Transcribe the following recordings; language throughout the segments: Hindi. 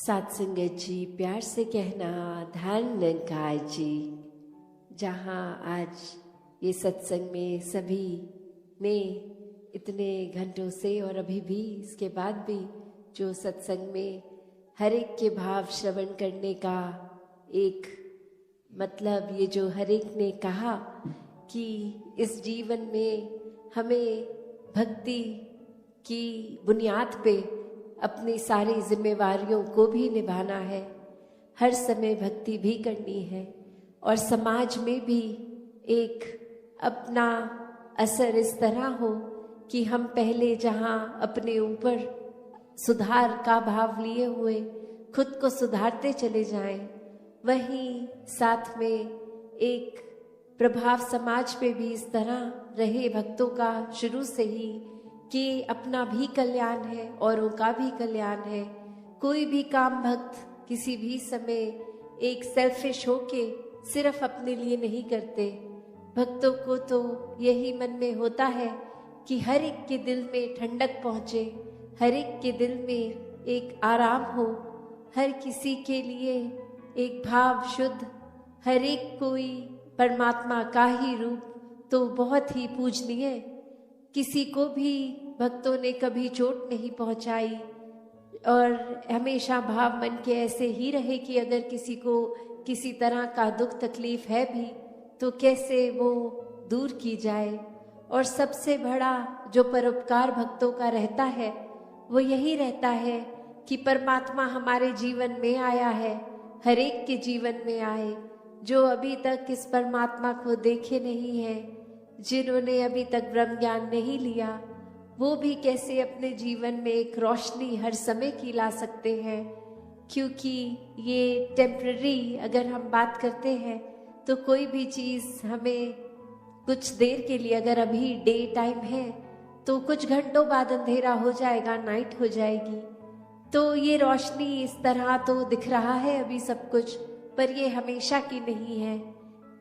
सात संगत जी, प्यार से कहना ध्यान निरंकार जी। जहाँ आज ये सत्संग में सभी ने इतने घंटों से और अभी भी इसके बाद भी जो सत्संग में हर एक के भाव श्रवण करने का एक मतलब, ये जो हर एक ने कहा कि इस जीवन में हमें भक्ति की बुनियाद पे अपनी सारी जिम्मेवारियों को भी निभाना है, हर समय भक्ति भी करनी है और समाज में भी एक अपना असर इस तरह हो कि हम पहले जहाँ अपने ऊपर सुधार का भाव लिए हुए खुद को सुधारते चले जाएं, वहीं साथ में एक प्रभाव समाज पे भी इस तरह रहे भक्तों का शुरू से ही कि अपना भी कल्याण है, औरों का भी कल्याण है। कोई भी काम भक्त किसी भी समय एक सेल्फिश होके सिर्फ अपने लिए नहीं करते। भक्तों को तो यही मन में होता है कि हर एक के दिल में ठंडक पहुँचे, हर एक के दिल में एक आराम हो, हर किसी के लिए एक भाव शुद्ध, हर एक कोई परमात्मा का ही रूप तो बहुत ही पूजनीय। किसी को भी भक्तों ने कभी चोट नहीं पहुंचाई और हमेशा भाव मन के ऐसे ही रहे कि अगर किसी को किसी तरह का दुख तकलीफ है भी तो कैसे वो दूर की जाए। और सबसे बड़ा जो परोपकार भक्तों का रहता है वो यही रहता है कि परमात्मा हमारे जीवन में आया है, हर एक के जीवन में आए। जो अभी तक इस परमात्मा को देखे नहीं है, जिन्होंने अभी तक ब्रह्म ज्ञान नहीं लिया, वो भी कैसे अपने जीवन में एक रोशनी हर समय की ला सकते हैं। क्योंकि ये टेम्पररी अगर हम बात करते हैं तो कोई भी चीज़ हमें कुछ देर के लिए, अगर अभी डे टाइम है तो कुछ घंटों बाद अंधेरा हो जाएगा, नाइट हो जाएगी। तो ये रोशनी इस तरह तो दिख रहा है अभी सब कुछ, पर ये हमेशा की नहीं है।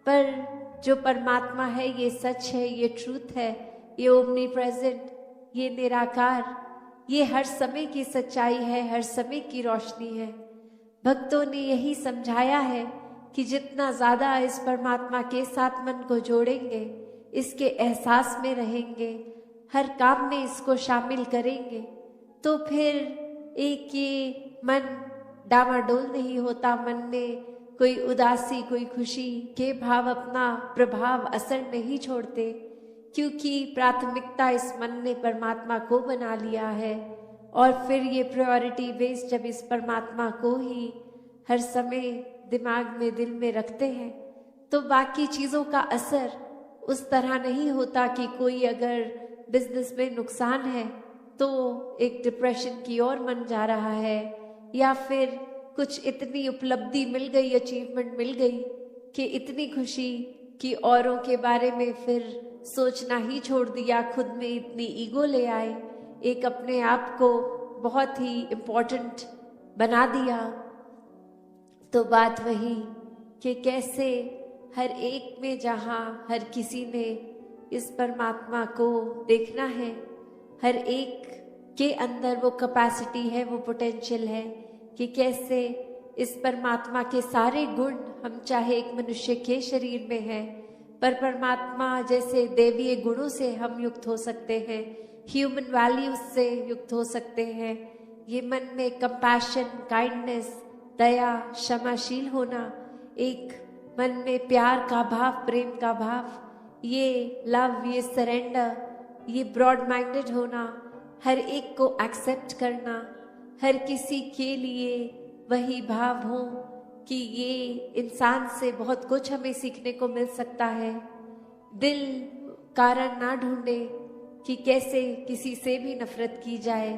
पर जो परमात्मा है ये सच है, ये ट्रूथ है, ये ओमनी प्रेजेंट, ये निराकार, ये हर समय की सच्चाई है, हर समय की रोशनी है। भक्तों ने यही समझाया है कि जितना ज़्यादा इस परमात्मा के साथ मन को जोड़ेंगे, इसके एहसास में रहेंगे, हर काम में इसको शामिल करेंगे, तो फिर एक ये मन डामाडोल नहीं होता, मन में कोई उदासी, कोई खुशी के भाव अपना प्रभाव असर नहीं छोड़ते। क्योंकि प्राथमिकता इस मन ने परमात्मा को बना लिया है और फिर ये प्रायोरिटी बेस जब इस परमात्मा को ही हर समय दिमाग में, दिल में रखते हैं, तो बाकी चीज़ों का असर उस तरह नहीं होता कि कोई अगर बिजनेस में नुकसान है तो एक डिप्रेशन की ओर मन जा रहा है, या फिर कुछ इतनी उपलब्धि मिल गई, अचीवमेंट मिल गई कि इतनी खुशी कि औरों के बारे में फिर सोचना ही छोड़ दिया, खुद में इतनी ईगो ले आए, एक अपने आप को बहुत ही इम्पोर्टेंट बना दिया। तो बात वही कि कैसे हर एक में जहाँ हर किसी ने इस परमात्मा को देखना है, हर एक के अंदर वो कैपेसिटी है, वो पोटेंशियल है कि कैसे इस परमात्मा के सारे गुण, हम चाहे एक मनुष्य के शरीर में हैं पर परमात्मा जैसे देवीय गुणों से हम युक्त हो सकते हैं, ह्यूमन वैल्यूज से युक्त हो सकते हैं। ये मन में कंपैशन, काइंडनेस, दया, क्षमाशील होना, एक मन में प्यार का भाव, प्रेम का भाव, ये लव, ये सरेंडर, ये ब्रॉड माइंडेड होना, हर एक को एक्सेप्ट करना, हर किसी के लिए वही भाव हो कि ये इंसान से बहुत कुछ हमें सीखने को मिल सकता है। दिल कारण ना ढूंढे कि कैसे किसी से भी नफरत की जाए,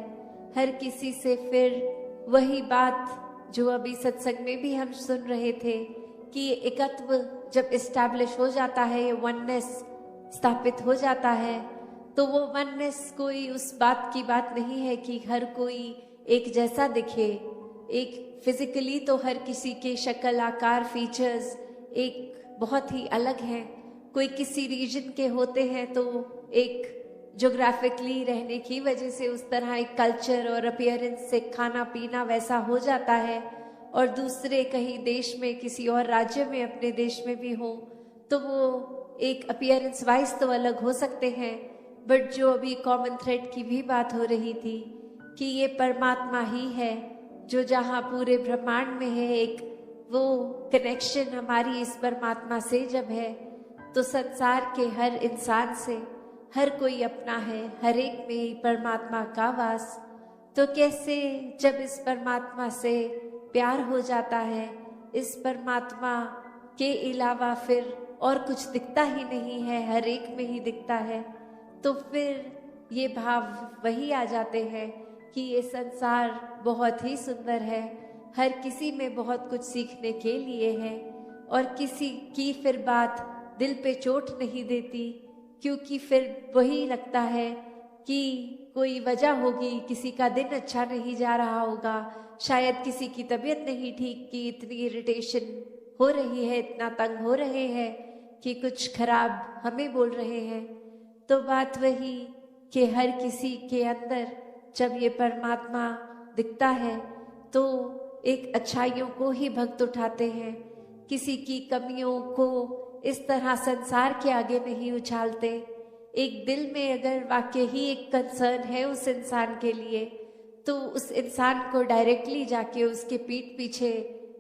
हर किसी से फिर वही बात जो अभी सत्संग में भी हम सुन रहे थे कि ये एकत्व जब इस्टेब्लिश हो जाता है, ये वननेस स्थापित हो जाता है, तो वो वननेस कोई उस बात की बात नहीं है कि हर कोई एक जैसा दिखे। एक फिजिकली तो हर किसी के शक्ल, आकार, फीचर्स एक बहुत ही अलग हैं। कोई किसी रीजन के होते हैं तो एक ज्योग्राफिकली रहने की वजह से उस तरह एक कल्चर और अपीयरेंस से खाना पीना वैसा हो जाता है, और दूसरे कहीं देश में किसी और राज्य में अपने देश में भी हो तो वो एक अपीयरेंस वाइज तो अलग हो सकते हैं, बट जो अभी कॉमन थ्रेड की भी बात हो रही थी कि ये परमात्मा ही है जो जहाँ पूरे ब्रह्मांड में है, एक वो कनेक्शन हमारी इस परमात्मा से जब है तो संसार के हर इंसान से हर कोई अपना है, हर एक में ही परमात्मा का वास। तो कैसे जब इस परमात्मा से प्यार हो जाता है, इस परमात्मा के अलावा फिर और कुछ दिखता ही नहीं है, हर एक में ही दिखता है, तो फिर ये भाव वही आ जाते हैं कि ये संसार बहुत ही सुंदर है, हर किसी में बहुत कुछ सीखने के लिए है, और किसी की फिर बात दिल पे चोट नहीं देती, क्योंकि फिर वही लगता है कि कोई वजह होगी, किसी का दिन अच्छा नहीं जा रहा होगा, शायद किसी की तबीयत नहीं ठीक कि इतनी इरिटेशन हो रही है, इतना तंग हो रहे हैं कि कुछ खराब हमें बोल रहे हैं। तो बात वही कि हर किसी के अंदर जब ये परमात्मा दिखता है तो एक अच्छाइयों को ही भक्त उठाते हैं, किसी की कमियों को इस तरह संसार के आगे नहीं उछालते। एक दिल में अगर वाकई ही एक कंसर्न है उस इंसान के लिए तो उस इंसान को डायरेक्टली जाके उसके पीठ पीछे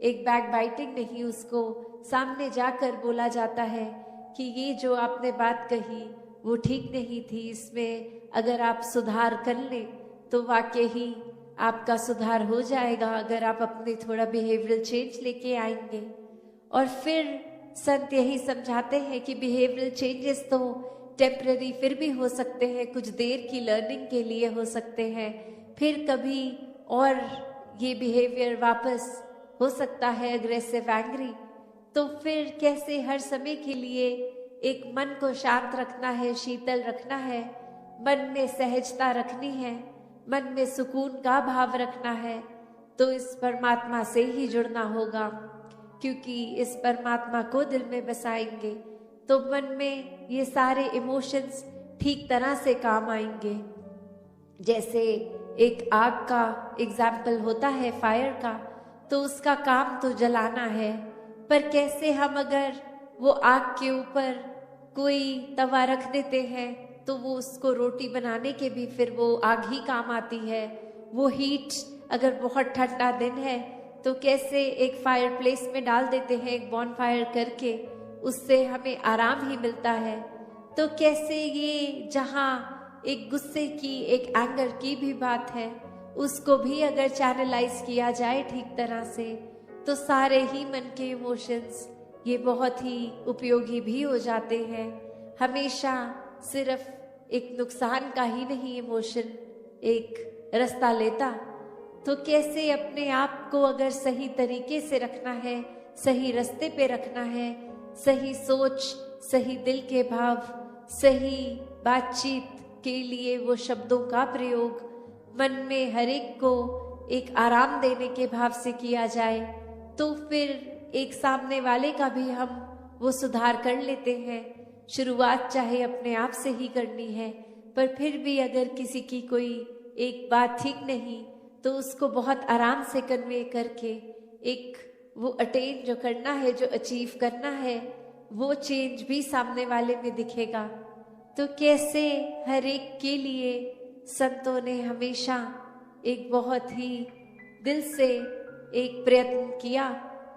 एक बैक बाइटिंग नहीं, उसको सामने जाकर बोला जाता है कि ये जो आपने बात कही वो ठीक नहीं थी, इसमें अगर आप सुधार कर लें तो वाकई ही आपका सुधार हो जाएगा, अगर आप अपने थोड़ा बिहेवियरल चेंज लेके आएंगे। और फिर संत यही समझाते हैं कि बिहेवियरल चेंजेस तो टेम्पररी फिर भी हो सकते हैं, कुछ देर की लर्निंग के लिए हो सकते हैं, फिर कभी और ये बिहेवियर वापस हो सकता है अग्रेसिव एंग्री। तो फिर कैसे हर समय के लिए एक मन को शांत रखना है, शीतल रखना है, मन में सहजता रखनी है, मन में सुकून का भाव रखना है, तो इस परमात्मा से ही जुड़ना होगा, क्योंकि इस परमात्मा को दिल में बसाएंगे तो मन में ये सारे इमोशंस ठीक तरह से काम आएंगे। जैसे एक आग का एग्जाम्पल होता है फायर का, तो उसका काम तो जलाना है, पर कैसे हम अगर वो आग के ऊपर कोई तवा रख देते हैं तो वो उसको रोटी बनाने के भी फिर वो आग ही काम आती है। वो हीट अगर बहुत ठंडा दिन है तो कैसे एक फायर प्लेस में डाल देते हैं, एक बॉन फायर करके, उससे हमें आराम ही मिलता है। तो कैसे ये जहाँ एक गुस्से की, एक एंगर की भी बात है, उसको भी अगर चैनलाइज किया जाए ठीक तरह से तो सारे ही मन के इमोशंस ये बहुत ही उपयोगी भी हो जाते हैं। हमेशा सिर्फ एक नुकसान का ही नहीं इमोशन एक रास्ता लेता, तो कैसे अपने आप को अगर सही तरीके से रखना है, सही रास्ते पे रखना है, सही सोच, सही दिल के भाव, सही बातचीत के लिए वो शब्दों का प्रयोग मन में हर एक को एक आराम देने के भाव से किया जाए तो फिर एक सामने वाले का भी हम वो सुधार कर लेते हैं। शुरुआत चाहे अपने आप से ही करनी है, पर फिर भी अगर किसी की कोई एक बात ठीक नहीं तो उसको बहुत आराम से कन्वे करके एक वो अटेन जो करना है, जो अचीव करना है, वो चेंज भी सामने वाले में दिखेगा। तो कैसे हर एक के लिए संतों ने हमेशा एक बहुत ही दिल से एक प्रयत्न किया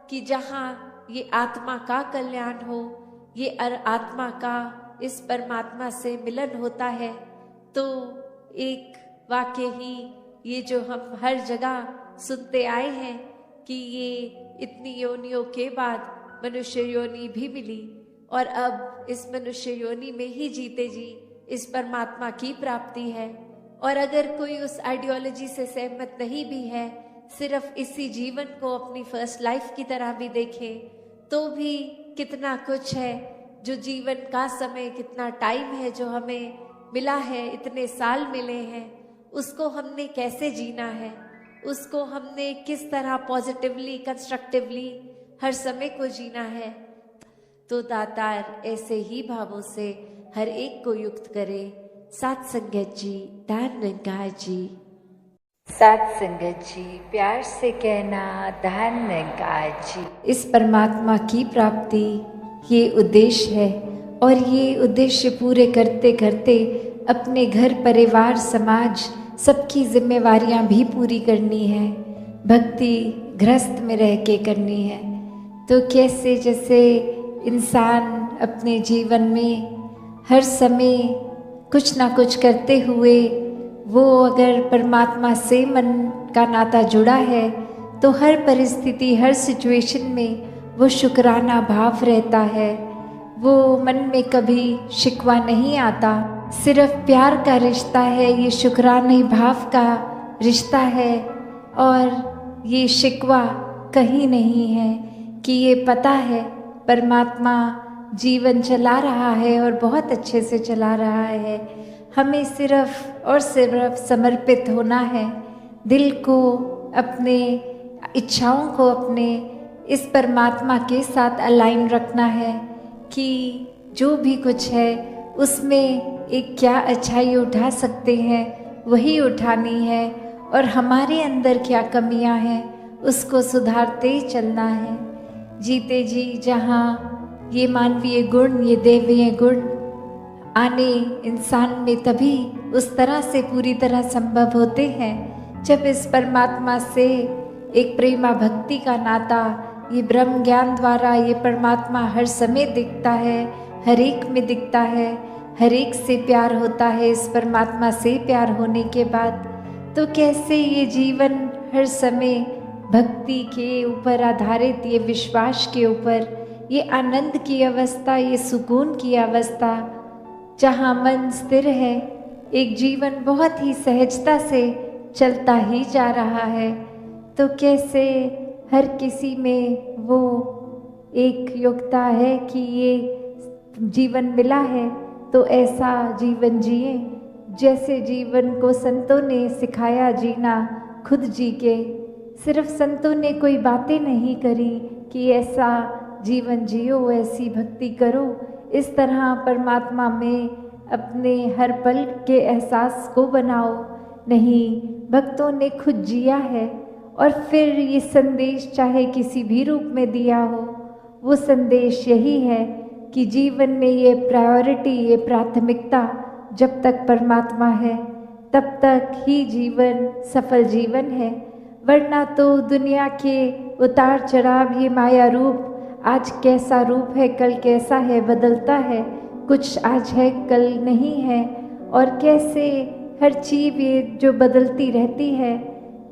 कि जहाँ ये आत्मा का कल्याण हो, ये आत्मा का इस परमात्मा से मिलन होता है, तो एक वाकई ही ये जो हम हर जगह सुनते आए हैं कि ये इतनी योनियों के बाद मनुष्य योनि भी मिली और अब इस मनुष्य योनि में ही जीते जी इस परमात्मा की प्राप्ति है। और अगर कोई उस आइडियोलॉजी से सहमत नहीं भी है, सिर्फ इसी जीवन को अपनी फर्स्ट लाइफ की तरह भी देखे तो भी कितना कुछ है जो जीवन का समय, कितना टाइम है जो हमें मिला है, इतने साल मिले हैं, उसको हमने कैसे जीना है, उसको हमने किस तरह पॉजिटिवली, कंस्ट्रक्टिवली हर समय को जीना है। तो दातार ऐसे ही भावों से हर एक को युक्त करे, साथ संगत जी, धन निरंकार जी। साथ संगत जी, प्यार से कहना धन निरंकार जी। इस परमात्मा की प्राप्ति ये उद्देश्य है और ये उद्देश्य पूरे करते करते अपने घर परिवार समाज सबकी जिम्मेवारियां भी पूरी करनी है। भक्ति गृहस्थ में रह के करनी है। तो कैसे जैसे इंसान अपने जीवन में हर समय कुछ ना कुछ करते हुए वो अगर परमात्मा से मन का नाता जुड़ा है तो हर परिस्थिति हर सिचुएशन में वो शुक्राना भाव रहता है। वो मन में कभी शिकवा नहीं आता, सिर्फ प्यार का रिश्ता है, ये शुक्राने भाव का रिश्ता है। और ये शिकवा कहीं नहीं है कि ये पता है परमात्मा जीवन चला रहा है और बहुत अच्छे से चला रहा है। हमें सिर्फ और सिर्फ समर्पित होना है, दिल को अपने इच्छाओं को अपने इस परमात्मा के साथ अलाइन रखना है कि जो भी कुछ है उसमें एक क्या अच्छाई उठा सकते हैं वही उठानी है और हमारे अंदर क्या कमियां हैं उसको सुधारते चलना है। जीते जी जहाँ ये मानवीय गुण ये दैवीय गुण आने इंसान में तभी उस तरह से पूरी तरह संभव होते हैं जब इस परमात्मा से एक प्रेमा भक्ति का नाता ये ब्रह्म ज्ञान द्वारा ये परमात्मा हर समय दिखता है, हर एक में दिखता है, हर एक से प्यार होता है। इस परमात्मा से प्यार होने के बाद तो कैसे ये जीवन हर समय भक्ति के ऊपर आधारित, ये विश्वास के ऊपर, ये आनंद की अवस्था, ये सुकून की अवस्था जहाँ मन स्थिर है, एक जीवन बहुत ही सहजता से चलता ही जा रहा है। तो कैसे हर किसी में वो एक योग्यता है कि ये जीवन मिला है तो ऐसा जीवन जिए जैसे जीवन को संतों ने सिखाया जीना खुद जी के। सिर्फ संतों ने कोई बातें नहीं करी कि ऐसा जीवन जियो, ऐसी भक्ति करो, इस तरह परमात्मा में अपने हर पल के एहसास को बनाओ। नहीं, भक्तों ने खुद जिया है और फिर ये संदेश चाहे किसी भी रूप में दिया हो, वो संदेश यही है कि जीवन में ये प्रायोरिटी, ये प्राथमिकता जब तक परमात्मा है तब तक ही जीवन सफल जीवन है। वरना तो दुनिया के उतार चढ़ाव, ये माया रूप, आज कैसा रूप है कल कैसा है, बदलता है, कुछ आज है कल नहीं है। और कैसे हर चीज़ ये जो बदलती रहती है,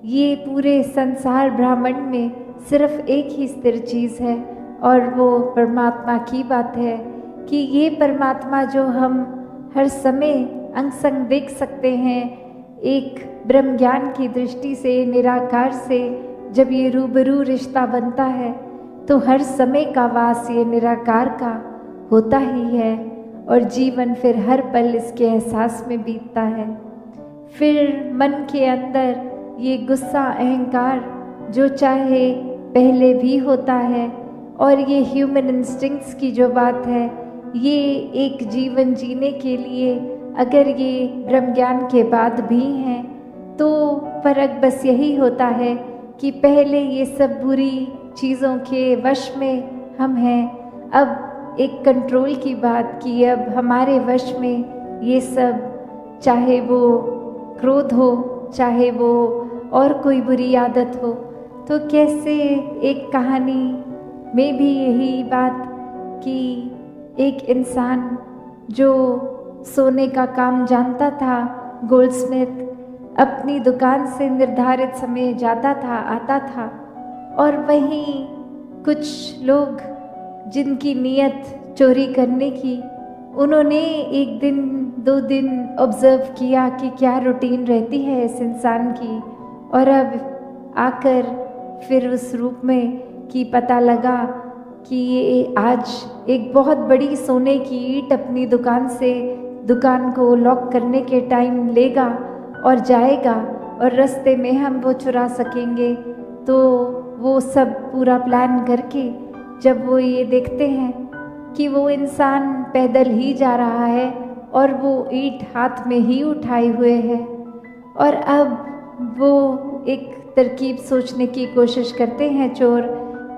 ये पूरे संसार ब्रह्मांड में सिर्फ एक ही स्थिर चीज़ है और वो परमात्मा की बात है कि ये परमात्मा जो हम हर समय अंग संग देख सकते हैं, एक ब्रह्म ज्ञान की दृष्टि से, निराकार से जब ये रूबरू रिश्ता बनता है तो हर समय का वास ये निराकार का होता ही है और जीवन फिर हर पल इसके एहसास में बीतता है। फिर मन के अंदर ये गुस्सा, अहंकार जो चाहे पहले भी होता है और ये ह्यूमन इंस्टिंक्ट्स की जो बात है, ये एक जीवन जीने के लिए अगर ये ब्रह्म ज्ञान के बाद भी हैं तो फर्क बस यही होता है कि पहले ये सब बुरी चीज़ों के वश में हम हैं, अब एक कंट्रोल की बात कि अब हमारे वश में ये सब, चाहे वो क्रोध हो, चाहे वो और कोई बुरी आदत हो। तो कैसे एक कहानी में भी यही बात कि एक इंसान जो सोने का काम जानता था, गोल्डस्मिथ, अपनी दुकान से निर्धारित समय जाता था, आता था और वहीं कुछ लोग जिनकी नीयत चोरी करने की, उन्होंने एक दिन 2 दिन ऑब्जर्व किया कि क्या रूटीन रहती है इस इंसान की, और अब आकर फिर उस रूप में कि पता लगा कि ये आज एक बहुत बड़ी सोने की ईंट अपनी दुकान से दुकान को लॉक करने के टाइम लेगा और जाएगा और रास्ते में हम वो चुरा सकेंगे। तो वो सब पूरा प्लान करके जब वो ये देखते हैं कि वो इंसान पैदल ही जा रहा है और वो ईंट हाथ में ही उठाए हुए है। और अब वो एक तरकीब सोचने की कोशिश करते हैं चोर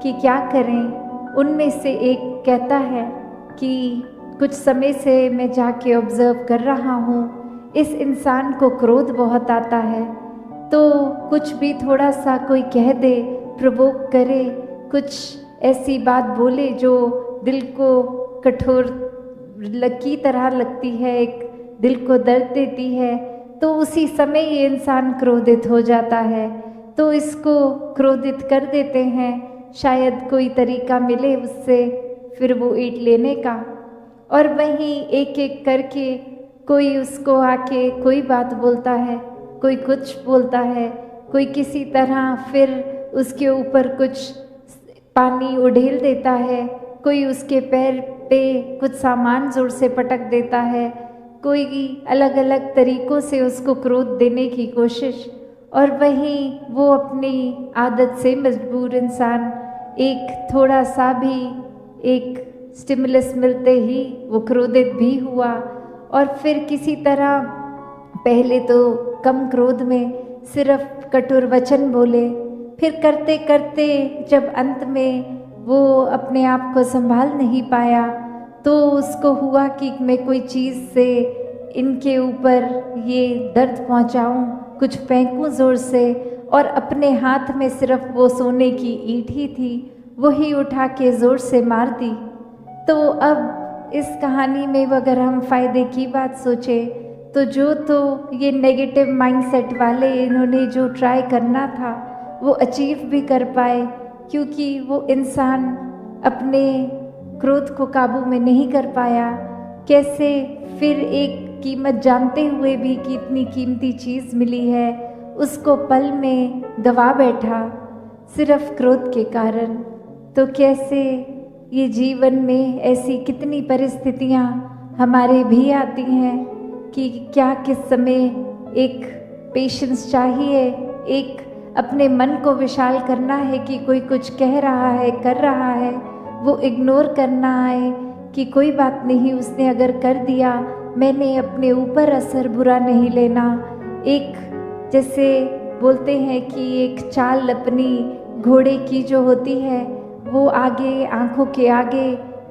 कि क्या करें। उनमें से एक कहता है कि कुछ समय से मैं जाके ऑब्ज़र्व कर रहा हूँ, इस इंसान को क्रोध बहुत आता है, तो कुछ भी थोड़ा सा कोई कह दे, प्रोवोक करे, कुछ ऐसी बात बोले जो दिल को कठोर की तरह लगती है, एक दिल को दर्द देती है, तो उसी समय ये इंसान क्रोधित हो जाता है। तो इसको क्रोधित कर देते हैं, शायद कोई तरीका मिले उससे फिर वो ईंट लेने का। और वहीं एक एक करके कोई उसको आके कोई बात बोलता है, कोई कुछ बोलता है, कोई किसी तरह फिर उसके ऊपर कुछ पानी उड़ेल देता है, कोई उसके पैर पे कुछ सामान ज़ोर से पटक देता है, कोई अलग अलग तरीक़ों से उसको क्रोध देने की कोशिश। और वहीं वो अपनी आदत से मजबूर इंसान एक थोड़ा सा भी एक स्टिमुलस मिलते ही वो क्रोधित भी हुआ। और फिर किसी तरह पहले तो कम क्रोध में सिर्फ कठोर वचन बोले, फिर करते करते जब अंत में वो अपने आप को संभाल नहीं पाया तो उसको हुआ कि मैं कोई चीज़ से इनके ऊपर ये दर्द पहुंचाऊं, कुछ फेंकूं ज़ोर से। और अपने हाथ में सिर्फ वो सोने की ईंट ही थी, वही उठा के ज़ोर से मार दी। तो अब इस कहानी में अगर हम फ़ायदे की बात सोचें तो ये नेगेटिव माइंडसेट वाले इन्होंने जो ट्राई करना था वो अचीव भी कर पाए, क्योंकि वो इंसान अपने क्रोध को काबू में नहीं कर पाया। कैसे फिर एक कीमत जानते हुए भी कि इतनी कीमती चीज़ मिली है उसको पल में गवा बैठा सिर्फ क्रोध के कारण। तो कैसे ये जीवन में ऐसी कितनी परिस्थितियाँ हमारे भी आती हैं कि क्या किस समय एक पेशेंस चाहिए, एक अपने मन को विशाल करना है कि कोई कुछ कह रहा है, कर रहा है, वो इग्नोर करना है कि कोई बात नहीं, उसने अगर कर दिया, मैंने अपने ऊपर असर बुरा नहीं लेना। एक जैसे बोलते हैं कि एक चाल अपनी घोड़े की जो होती है वो आगे आँखों के आगे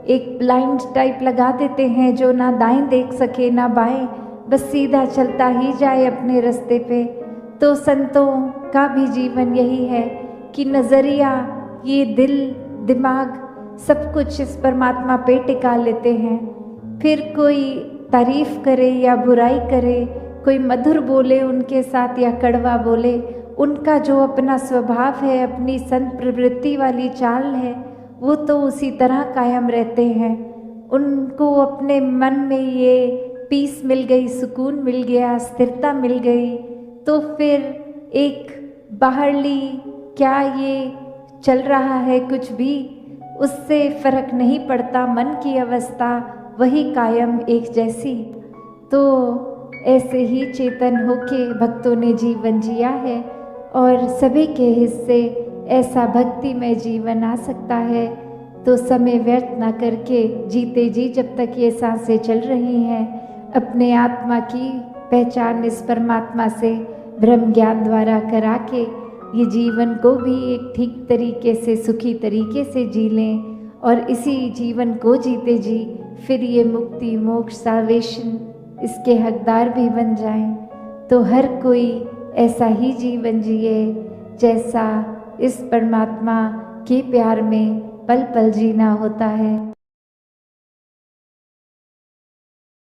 एक ब्लाइंड टाइप लगा देते हैं जो ना दाएं देख सके ना बाएं, बस सीधा चलता ही जाए अपने रास्ते पे। तो संतों का भी जीवन यही है कि नज़रिया, ये दिल दिमाग सब कुछ इस परमात्मा पे टिका लेते हैं। फिर कोई तारीफ़ करे या बुराई करे, कोई मधुर बोले उनके साथ या कड़वा बोले, उनका जो अपना स्वभाव है, अपनी संत प्रवृत्ति वाली चाल है, वो तो उसी तरह कायम रहते हैं। उनको अपने मन में ये पीस मिल गई, सुकून मिल गया, स्थिरता मिल गई, तो फिर एक बाहरली क्या ये चल रहा है कुछ भी उससे फर्क नहीं पड़ता, मन की अवस्था वही कायम एक जैसी। तो ऐसे ही चेतन होके भक्तों ने जीवन जिया है और सभी के हिस्से ऐसा भक्ति में जीवन आ सकता है। तो समय व्यर्थ ना करके जीते जी जब तक ये सांसें चल रही हैं, अपने आत्मा की पहचान इस परमात्मा से ब्रह्म ज्ञान द्वारा करा के ये जीवन को भी एक ठीक तरीके से सुखी तरीके से जी लें और इसी जीवन को जीते जी फिर ये मुक्ति मोक्ष साल्वेशन इसके हकदार भी बन जाएं। तो हर कोई ऐसा ही जीवन जिए जैसा इस परमात्मा के प्यार में पल पल जीना होता है।